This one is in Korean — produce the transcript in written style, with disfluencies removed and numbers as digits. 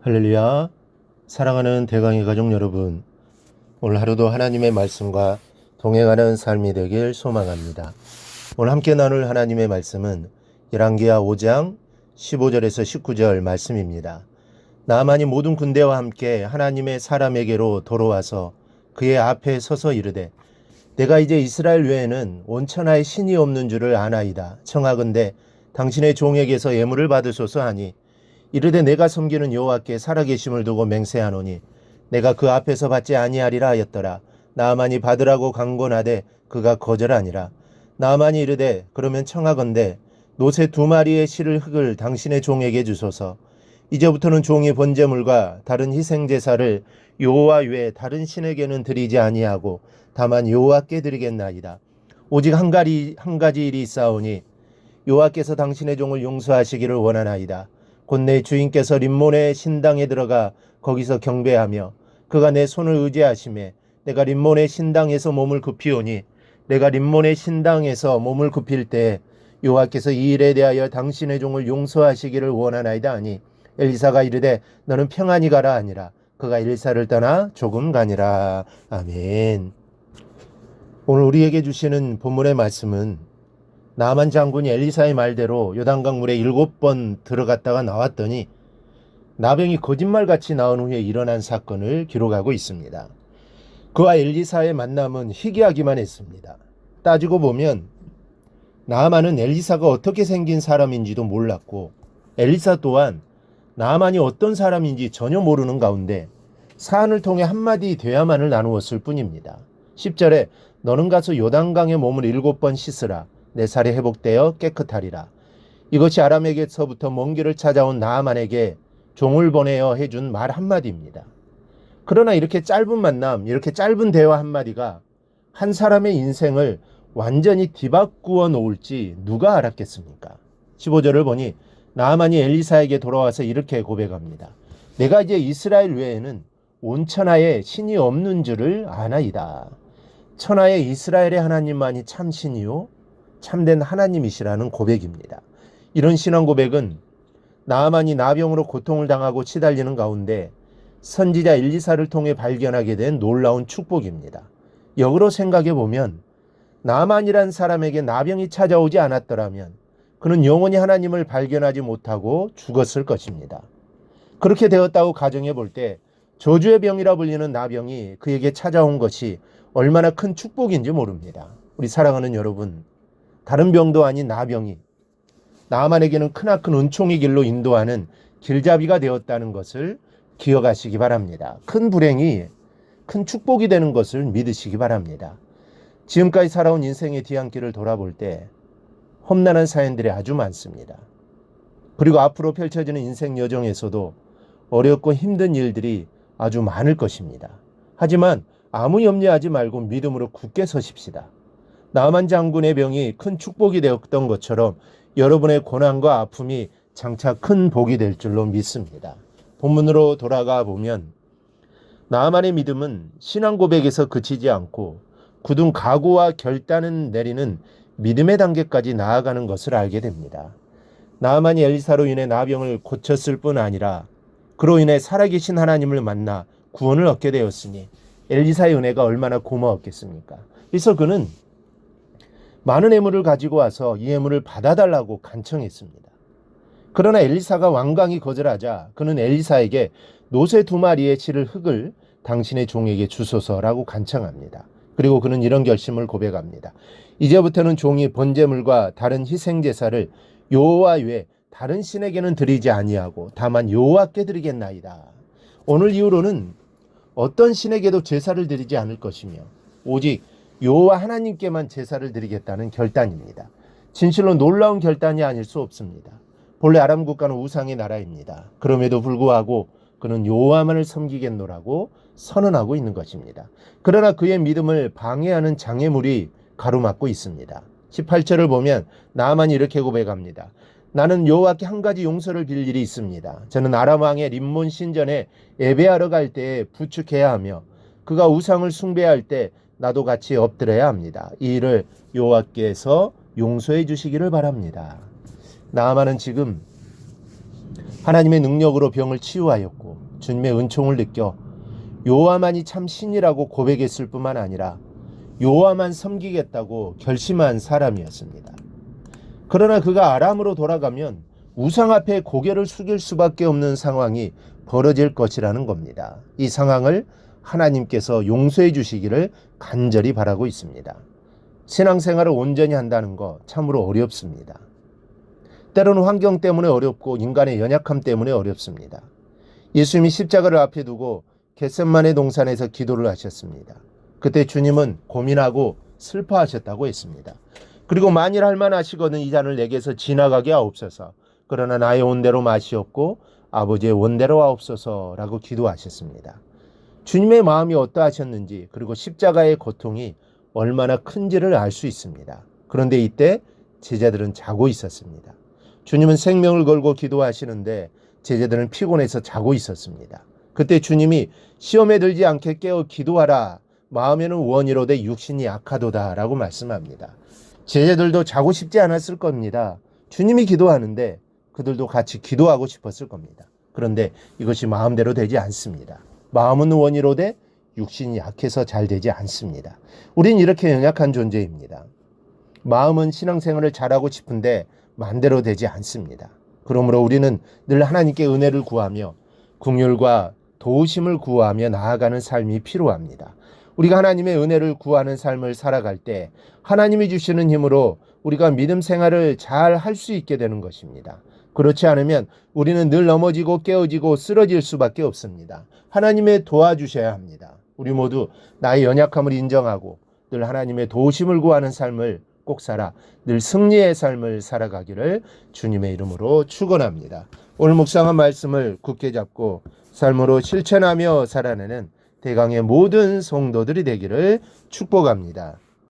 할렐루야. 사랑하는 대강의 가족 여러분, 오늘 하루도 하나님의 말씀과 동행하는 삶이 되길 소망합니다. 오늘 함께 나눌 하나님의 말씀은 열왕기하 5장 15절에서 19절 말씀입니다. 나아만이 모든 군대와 함께 하나님의 사람에게로 돌아와서 그의 앞에 서서 이르되, 내가 이제 이스라엘 외에는 온 천하에 신이 없는 줄을 아나이다. 청하건대 당신의 종에게서 예물을 받으소서 하니, 이르되 내가 섬기는 여호와께 살아계심을 두고 맹세하노니 내가 그 앞에서 받지 아니하리라 하였더라. 나아만이 받으라고 강권하되 그가 거절하니라. 나아만이 이르되, 그러면 청하건대 노새 2마리의 실을 흙을 당신의 종에게 주소서. 이제부터는 종이 번제물과 다른 희생제사를 여호와 외에 다른 신에게는 드리지 아니하고 다만 여호와께 드리겠나이다. 오직 한 가지 일이 있사오니 여호와께서 당신의 종을 용서하시기를 원하나이다. 곧 내 주인께서 림몬의 신당에 들어가 거기서 경배하며 그가 내 손을 의지하심에 내가 림몬의 신당에서 몸을 굽히오니, 내가 림몬의 신당에서 몸을 굽힐 때 여호와께서 이 일에 대하여 당신의 종을 용서하시기를 원하나이다 하니, 엘리사가 이르되 너는 평안히 가라 하니라. 그가 엘리사를 떠나 조금 가니라. 아멘. 오늘 우리에게 주시는 본문의 말씀은 나아만 장군이 엘리사의 말대로 요단강 물에 7번 들어갔다가 나왔더니 나병이 거짓말같이 나온 후에 일어난 사건을 기록하고 있습니다. 그와 엘리사의 만남은 희귀하기만 했습니다. 따지고 보면 나아만은 엘리사가 어떻게 생긴 사람인지도 몰랐고, 엘리사 또한 나아만이 어떤 사람인지 전혀 모르는 가운데 사안을 통해 한마디 대화만을 나누었을 뿐입니다. 10절에 너는 가서 요단강에 몸을 7번 씻으라. 내 살이 회복되어 깨끗하리라. 이것이 아람에게서부터 먼 길을 찾아온 나아만에게 종을 보내어 해준 말 한마디입니다. 그러나 이렇게 짧은 만남, 이렇게 짧은 대화 한마디가 한 사람의 인생을 완전히 뒤바꾸어 놓을지 누가 알았겠습니까? 15절을 보니 나아만이 엘리사에게 돌아와서 이렇게 고백합니다. 내가 이제 이스라엘 외에는 온 천하에 신이 없는 줄을 아나이다. 천하에 이스라엘의 하나님만이 참 신이요 참된 하나님이시라는 고백입니다. 이런 신앙 고백은 나아만이 나병으로 고통을 당하고 시달리는 가운데 선지자 엘리사를 통해 발견하게 된 놀라운 축복입니다. 역으로 생각해 보면 나아만이란 사람에게 나병이 찾아오지 않았더라면 그는 영원히 하나님을 발견하지 못하고 죽었을 것입니다. 그렇게 되었다고 가정해 볼 때 저주의 병이라 불리는 나병이 그에게 찾아온 것이 얼마나 큰 축복인지 모릅니다. 우리 사랑하는 여러분, 다른 병도 아닌 나병이 나아만에게는 크나큰 은총의 길로 인도하는 길잡이가 되었다는 것을 기억하시기 바랍니다. 큰 불행이 큰 축복이 되는 것을 믿으시기 바랍니다. 지금까지 살아온 인생의 뒤안길을 돌아볼 때 험난한 사연들이 아주 많습니다. 그리고 앞으로 펼쳐지는 인생 여정에서도 어렵고 힘든 일들이 아주 많을 것입니다. 하지만 아무 염려하지 말고 믿음으로 굳게 서십시다. 나아만 장군의 병이 큰 축복이 되었던 것처럼 여러분의 고난과 아픔이 장차 큰 복이 될 줄로 믿습니다. 본문으로 돌아가 보면 나아만의 믿음은 신앙 고백에서 그치지 않고 굳은 각오와 결단을 내리는 믿음의 단계까지 나아가는 것을 알게 됩니다. 나아만이 엘리사로 인해 나병을 고쳤을 뿐 아니라 그로 인해 살아계신 하나님을 만나 구원을 얻게 되었으니 엘리사의 은혜가 얼마나 고마웠겠습니까? 그래서 그는 많은 예물을 가지고 와서 이 예물을 받아달라고 간청했습니다. 그러나 엘리사가 완강히 거절하자 그는 엘리사에게 노새 2마리의 실을 흙을 당신의 종에게 주소서라고 간청합니다. 그리고 그는 이런 결심을 고백합니다. 이제부터는 종이 번제물과 다른 희생제사를 여호와 외에 다른 신에게는 드리지 아니하고 다만 여호와께 드리겠나이다. 오늘 이후로는 어떤 신에게도 제사를 드리지 않을 것이며 오직 여호와 하나님께만 제사를 드리겠다는 결단입니다. 진실로 놀라운 결단이 아닐 수 없습니다. 본래 아람 국가는 우상의 나라입니다. 그럼에도 불구하고 그는 여호와만을 섬기겠노라고 선언하고 있는 것입니다. 그러나 그의 믿음을 방해하는 장애물이 가로막고 있습니다. 18절을 보면 나아만이 이렇게 고백합니다. 나는 여호와께 한 가지 용서를 빌 일이 있습니다. 저는 아람 왕의 림몬 신전에 예배하러 갈 때에 부축해야 하며 그가 우상을 숭배할 때 나도 같이 엎드려야 합니다. 이 일을 여호와께서 용서해 주시기를 바랍니다. 나아만은 지금 하나님의 능력으로 병을 치유하였고 주님의 은총을 느껴 여호와만이 참 신이라고 고백했을 뿐만 아니라 여호와만 섬기겠다고 결심한 사람이었습니다. 그러나 그가 아람으로 돌아가면 우상 앞에 고개를 숙일 수밖에 없는 상황이 벌어질 것이라는 겁니다. 이 상황을 하나님께서 용서해 주시기를 간절히 바라고 있습니다. 신앙생활을 온전히 한다는 거 참으로 어렵습니다. 때로는 환경 때문에 어렵고 인간의 연약함 때문에 어렵습니다. 예수님이 십자가를 앞에 두고 겟셋마네 동산에서 기도를 하셨습니다. 그때 주님은 고민하고 슬퍼하셨다고 했습니다. 그리고 만일 할만하시거든 이 잔을 내게서 지나가게 하옵소서. 그러나 나의 원대로 마시옵고 아버지의 원대로 하옵소서라고 기도하셨습니다. 주님의 마음이 어떠하셨는지 그리고 십자가의 고통이 얼마나 큰지를 알 수 있습니다. 그런데 이때 제자들은 자고 있었습니다. 주님은 생명을 걸고 기도하시는데 제자들은 피곤해서 자고 있었습니다. 그때 주님이 시험에 들지 않게 깨어 기도하라. 마음에는 원이로되 육신이 약하도다 라고 말씀합니다. 제자들도 자고 싶지 않았을 겁니다. 주님이 기도하는데 그들도 같이 기도하고 싶었을 겁니다. 그런데 이것이 마음대로 되지 않습니다. 마음은 원이로되 육신이 약해서 잘 되지 않습니다. 우린 이렇게 연약한 존재입니다. 마음은 신앙생활을 잘하고 싶은데 마음대로 되지 않습니다. 그러므로 우리는 늘 하나님께 은혜를 구하며 긍휼과 도우심을 구하며 나아가는 삶이 필요합니다. 우리가 하나님의 은혜를 구하는 삶을 살아갈 때 하나님이 주시는 힘으로 우리가 믿음 생활을 잘 할 수 있게 되는 것입니다. 그렇지 않으면 우리는 늘 넘어지고 깨어지고 쓰러질 수밖에 없습니다. 하나님의 도와주셔야 합니다. 우리 모두 나의 연약함을 인정하고 늘 하나님의 도우심을 구하는 삶을 꼭 살아 늘 승리의 삶을 살아가기를 주님의 이름으로 축원합니다. 오늘 묵상한 말씀을 굳게 잡고 삶으로 실천하며 살아내는 대강의 모든 성도들이 되기를 축복합니다.